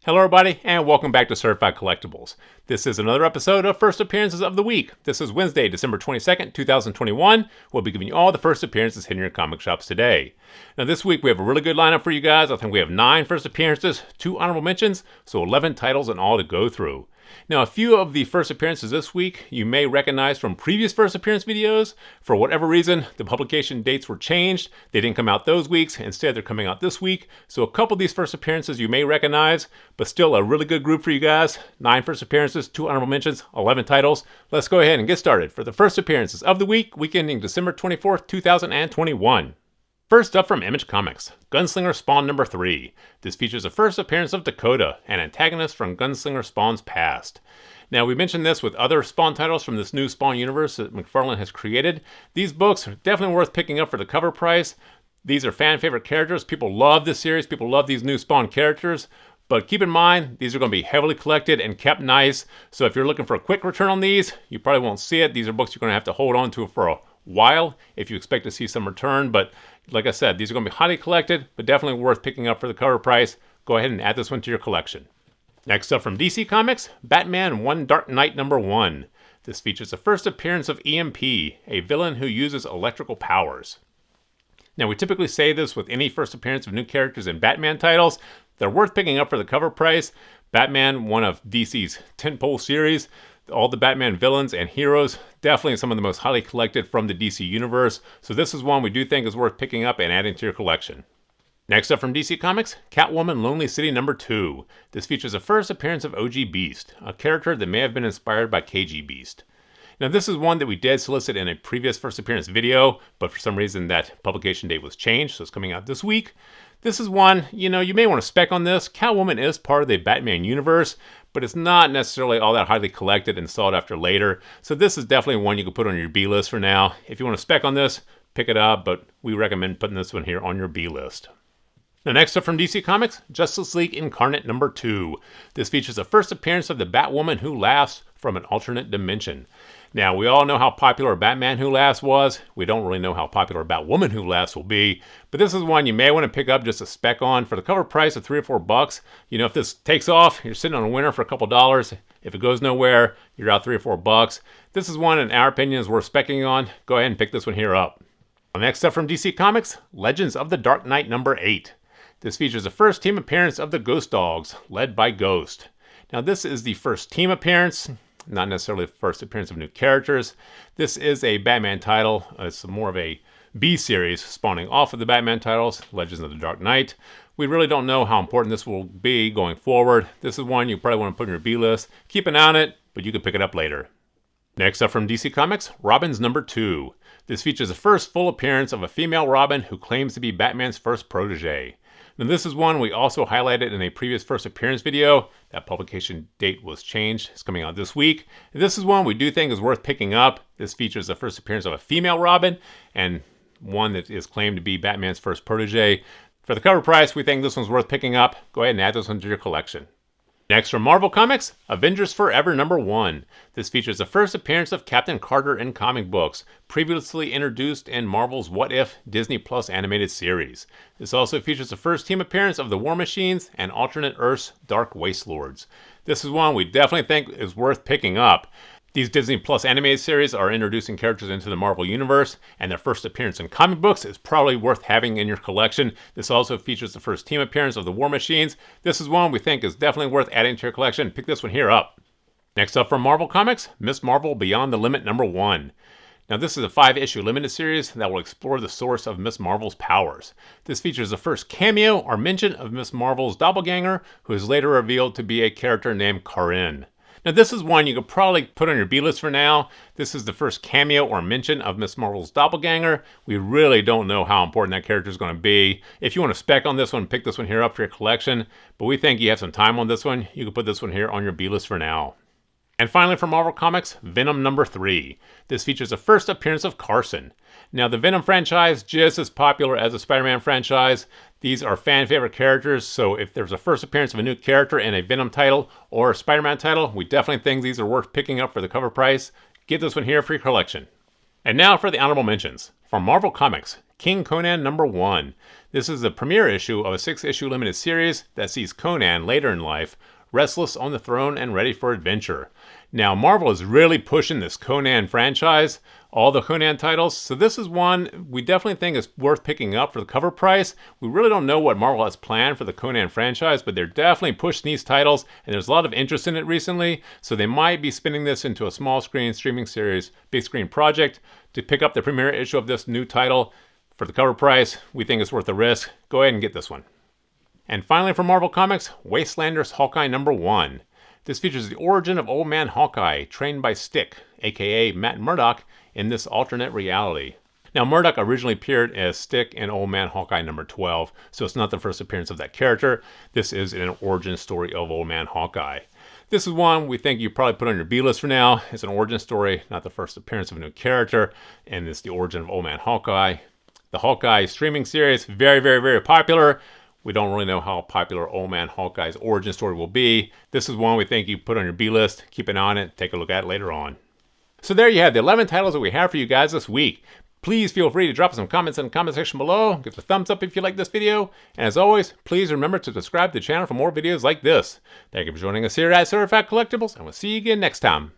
Hello everybody, and welcome back to Certified Collectibles. This is another episode of First Appearances of the Week. This is Wednesday, December 22nd, 2021. We'll be giving you all the first appearances hitting your comic shops today. Now this week we have a really good lineup for you guys. I think we have 9 first appearances, 2 honorable mentions, so 11 titles in all to go through. Now a few of the first appearances this week you may recognize from previous first appearance videos. For whatever reason, the publication dates were changed. They didn't come out those weeks. Instead, they're coming out this week. So a couple of these first appearances you may recognize, but still a really good group for you guys. 9 first appearances, 2 honorable mentions, 11 titles. Let's go ahead and get started for the first appearances of the week ending December 24th, 2021. First up from Image Comics, Gunslinger Spawn number 3. This features the first appearance of Dakota, an antagonist from Gunslinger Spawn's past. Now, we mentioned this with other Spawn titles from this new Spawn universe that McFarlane has created. These books are definitely worth picking up for the cover price. These are fan favorite characters. People love this series. People love these new Spawn characters. But keep in mind, these are going to be heavily collected and kept nice. So if you're looking for a quick return on these, you probably won't see it. These are books you're going to have to hold on to for a while if you expect to see some return. But like I said, these are going to be highly collected, but definitely worth picking up for the cover price. Go ahead and add this one to your collection. Next up from DC Comics, Batman One Dark Knight number 1. This features the first appearance of EMP, a villain who uses electrical powers. Now, we typically say this with any first appearance of new characters in Batman titles. They're worth picking up for the cover price. Batman, one of DC's tentpole series. All the Batman villains and heroes, definitely some of the most highly collected from the DC universe. So this is one we do think is worth picking up and adding to your collection. Next up from DC Comics, Catwoman Lonely City number 2. This features the first appearance of OG Beast, a character that may have been inspired by KG Beast. Now this is one that we did solicit in a previous first appearance video, but for some reason that publication date was changed, so it's coming out this week. This is one, you may want to spec on this. Catwoman is part of the Batman universe, but it's not necessarily all that highly collected and sought after later. So this is definitely one you can put on your B list for now. If you want to spec on this, pick it up, but we recommend putting this one here on your B list. Now next up from DC Comics, Justice League Incarnate number 2. This features the first appearance of the Batwoman Who Laughs from an alternate dimension. Now, we all know how popular Batman Who Laughs was. We don't really know how popular Batwoman Who Laughs will be, but this is one you may want to pick up just a spec on for the cover price of $3 or $4. If this takes off, you're sitting on a winner for a couple dollars. If it goes nowhere, you're out $3 or $4. This is one, in our opinion, is worth specking on. Go ahead and pick this one here up. Next up from DC Comics, Legends of the Dark Knight number 8. This features the first team appearance of the Ghost Dogs, led by Ghost. Now, this is the first team appearance. Not necessarily the first appearance of new characters. This is a Batman title. It's more of a B series spawning off of the Batman titles, Legends of the Dark Knight. We really don't know how important this will be going forward. This is one you probably want to put on your B list. Keep an eye on it, but you can pick it up later. Next up from DC Comics, Robin's number 2. This features the first full appearance of a female Robin who claims to be Batman's first protege. Now this is one we also highlighted in a previous first appearance video. That publication date was changed. It's coming out this week. And this is one we do think is worth picking up. This features the first appearance of a female Robin and one that is claimed to be Batman's first protege. For the cover price, we think this one's worth picking up. Go ahead and add this one to your collection. Next from Marvel Comics, Avengers Forever number 1. This features the first appearance of Captain Carter in comic books, previously introduced in Marvel's What If Disney Plus animated series. This also features the first team appearance of the War Machines and Alternate Earth's Dark Waste Lords. This is one we definitely think is worth picking up. These Disney Plus animated series are introducing characters into the Marvel Universe, and their first appearance in comic books is probably worth having in your collection. This also features the first team appearance of the War Machines. This is one we think is definitely worth adding to your collection. Pick this one here up. Next up from Marvel Comics, Ms. Marvel Beyond the Limit number 1. Now this is a 5-issue limited series that will explore the source of Ms. Marvel's powers. This features the first cameo or mention of Ms. Marvel's doppelganger, who is later revealed to be a character named Karin. Now this is one you could probably put on your B list for now. This is the first cameo or mention of Ms. Marvel's doppelganger. We really don't know how important that character is going to be. If you want to spec on this one, pick this one here up for your collection. But we think you have some time on this one. You can put this one here on your B list for now. And finally from Marvel Comics, Venom number 3. This features the first appearance of Carson. Now the Venom franchise, just as popular as the Spider-Man franchise. These are fan favorite characters, so if there's a first appearance of a new character in a Venom title or a Spider-Man title, we definitely think these are worth picking up for the cover price. Get this one here for your collection. And now for the honorable mentions. From Marvel Comics, King Conan #1. This is the premiere issue of a 6-issue limited series that sees Conan later in life, restless on the throne and ready for adventure. Now, Marvel is really pushing this Conan franchise, all the Conan titles, so this is one we definitely think is worth picking up for the cover price. We really don't know what Marvel has planned for the Conan franchise, but they're definitely pushing these titles, and there's a lot of interest in it recently, so they might be spinning this into a small screen streaming series, big screen project. To pick up the premiere issue of this new title for the cover price, we think it's worth the risk. Go ahead and get this one. And finally, from Marvel Comics, Wastelanders Hawkeye #1. This features the origin of Old Man Hawkeye, trained by Stick, aka Matt Murdock, in this alternate reality. Now, Murdock originally appeared as Stick in Old Man Hawkeye #12, so it's not the first appearance of that character. This is an origin story of Old Man Hawkeye. This is one we think you probably put on your B-list for now. It's an origin story, not the first appearance of a new character, and it's the origin of Old Man Hawkeye. The Hawkeye streaming series, very, very, very popular. We don't really know how popular Old Man Hawkeye's origin story will be. This is one we think you put on your B-list. Keep an eye on it. Take a look at it later on. So there you have the 11 titles that we have for you guys this week. Please feel free to drop some comments in the comment section below. Give us a thumbs up if you like this video. And as always, please remember to subscribe to the channel for more videos like this. Thank you for joining us here at Certified Collectibles, and we'll see you again next time.